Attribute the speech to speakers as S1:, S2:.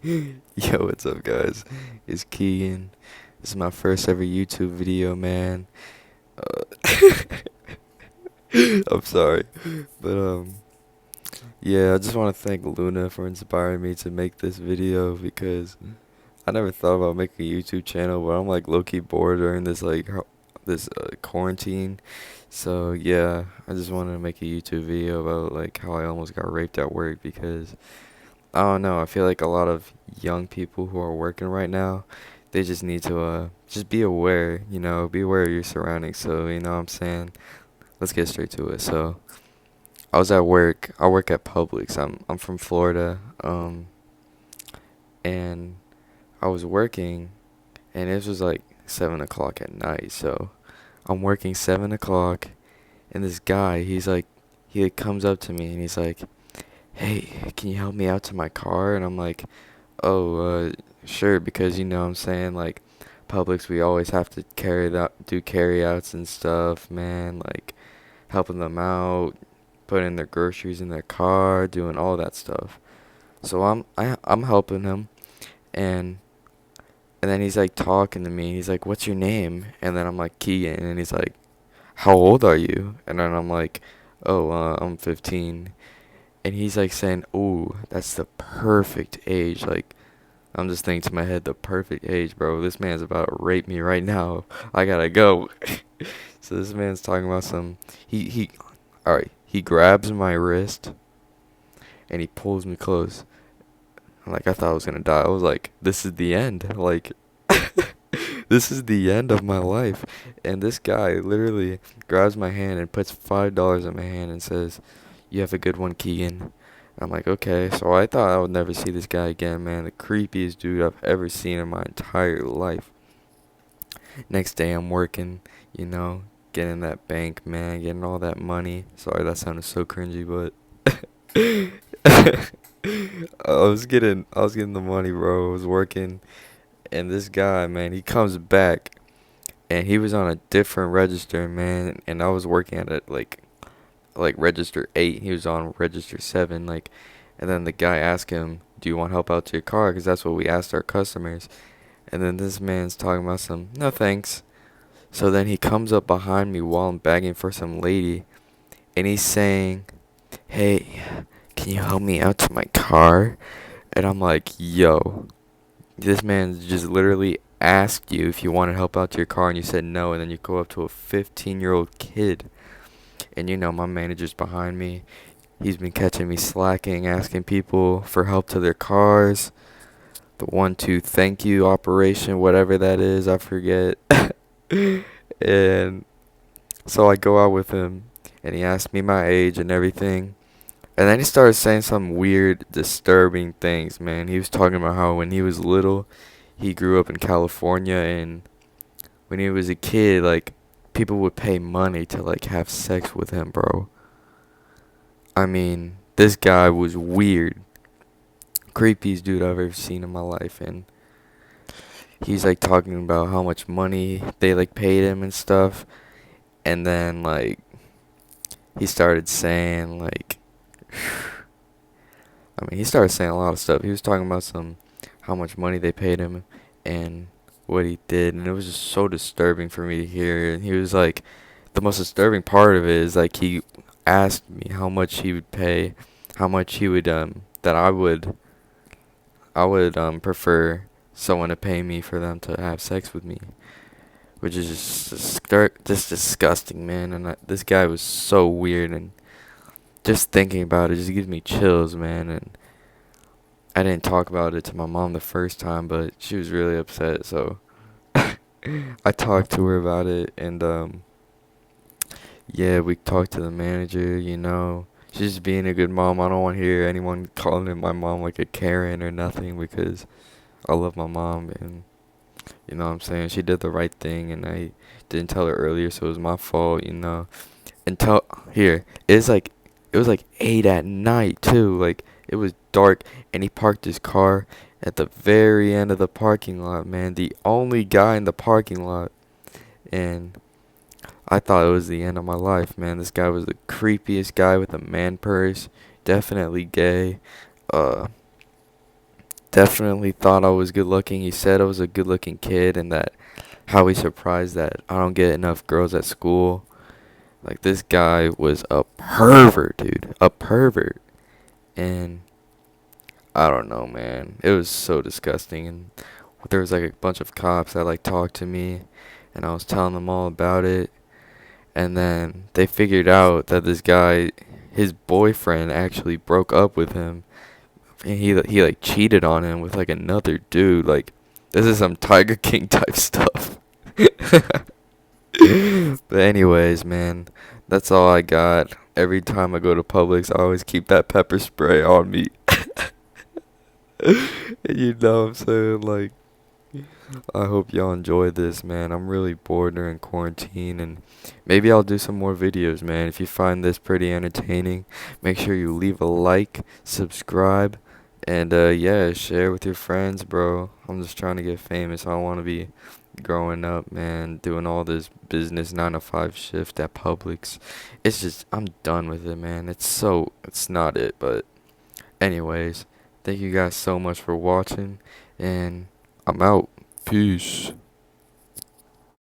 S1: Yo, what's up, guys? It's Keegan. This is my first ever YouTube video, man. Uh, I'm sorry, but yeah, I just want to thank Luna for inspiring me to make this video because I never thought about making a YouTube channel, but I'm like low-key bored during this quarantine. So yeah, I just wanted to make a YouTube video about like how I almost got raped at work because I don't know. I feel like a lot of young people who are working right now, they just need to just be aware, be aware of your surroundings. So, you know what I'm saying? Let's get straight to it. So, I was at work. I work at Publix. I'm from Florida. And I was working and it was like 7 o'clock at night. So, I'm working 7 o'clock and this guy, he like comes up to me and he's like, "Hey, can you help me out to my car?" And I'm like, "Oh, sure," because you know what I'm saying, like Publix, we always have to do carry outs and stuff, man, like helping them out, putting their groceries in their car, doing all that stuff. So I'm helping him, and and then he's like talking to me. He's like, "What's your name?" And then I'm like, "Keegan," and he's like, "How old are you?" And then I'm like, "Oh, I'm 15." And he's like saying, "Ooh, that's the perfect age." Like, I'm just thinking to my head, the perfect age, bro. This man's about to rape me right now. I gotta go. So this man's talking about all right. He grabs my wrist and he pulls me close. Like I thought I was gonna die. I was like, this is the end. Like, this is the end of my life. And this guy literally grabs my hand and puts $5 in my hand and says, "You have a good one, Keegan." I'm like, okay. So I thought I would never see this guy again, man. The creepiest dude I've ever seen in my entire life. Next day I'm working, you know, getting that bank, man, getting all that money. Sorry, that sounded so cringy, but I was getting the money, bro. I was working, and this guy, man, he comes back, and he was on a different register, man, and I was working at it like register 8. He was on register 7, like, and then the guy asked him, "Do you want help out to your car?" Because that's what we asked our customers. And then this man's talking about some, "No thanks." So then he comes up behind me while I'm begging for some lady, and he's saying, "Hey, can you help me out to my car?" And I'm like, "Yo, this man just literally asked you if you want to help out to your car, and you said no, and then you go up to a 15-year-old kid." And you know, my manager's behind me. He's been catching me slacking, asking people for help to their cars. The 1-2 thank you operation, whatever that is, I forget. And so I go out with him, and he asked me my age and everything. And then he started saying some weird, disturbing things, man. He was talking about how when he was little, he grew up in California, and when he was a kid, like, people would pay money to, like, have sex with him, bro. I mean, this guy was weird. Creepiest dude I've ever seen in my life, and he's like talking about how much money they like paid him and stuff, and then like he started saying like he started saying a lot of stuff. He was talking about some how much money they paid him and what he did, and it was just so disturbing for me to hear. And he was like, the most disturbing part of it is like he asked me how much he would pay, how much he would that I would prefer someone to pay me for them to have sex with me, which is just disgusting, man. And this guy was so weird, and just thinking about it just gives me chills, man. And I didn't talk about it to my mom the first time, but she was really upset, so I talked to her about it, and yeah, we talked to the manager, you know. She's just being a good mom. I don't want to hear anyone calling my mom like a Karen or nothing because I love my mom, and you know what I'm saying? She did the right thing, and I didn't tell her earlier, so it was my fault, you know. Until here, it was like 8 at night too. Like it was dark, and he parked his car at the very end of the parking lot, man. The only guy in the parking lot, and I thought it was the end of my life, man. This guy was the creepiest guy with a man purse, definitely gay. Uh, definitely thought I was good looking. He said I was a good looking kid, and that how he surprised that I don't get enough girls at school. Like, this guy was a pervert, dude. A pervert. And I don't know, man. It was so disgusting. And there was like a bunch of cops that like talked to me, and I was telling them all about it. And then they figured out that this guy, his boyfriend, actually broke up with him, and he like cheated on him with like another dude. Like, this is some Tiger King type stuff. But anyways, man, that's all I got. Every time I go to Publix, I always keep that pepper spray on me. You know what I'm saying? Like, I hope y'all enjoy this, man. I'm really bored during quarantine, and maybe I'll do some more videos, man. If you find this pretty entertaining, make sure you leave a like, subscribe, and yeah, share with your friends, bro. I'm just trying to get famous. I don't want to be growing up, man, doing all this business 9 to 5 shift at Publix. It's just, I'm done with it, man. It's not it, but anyways, thank you guys so much for watching, and I'm out. Peace.